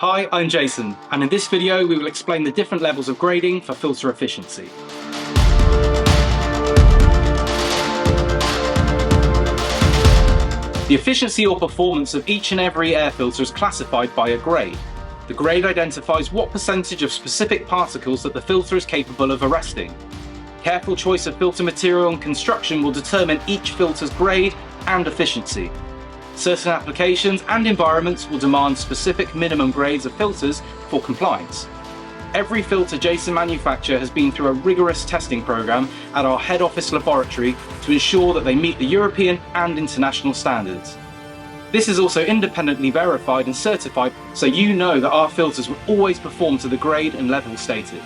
Hi, I'm Jason, and in this video we will explain the different levels of grading for filter efficiency. The efficiency or performance of each and every air filter is classified by a grade. The grade identifies what percentage of specific particles that the filter is capable of arresting. Careful choice of filter material and construction will determine each filter's grade and efficiency. Certain applications and environments will demand specific minimum grades of filters for compliance. Every filter Jasun manufacturer has been through a rigorous testing program at our head office laboratory to ensure that they meet the European and international standards. This is also independently verified and certified, so you know that our filters will always perform to the grade and level stated.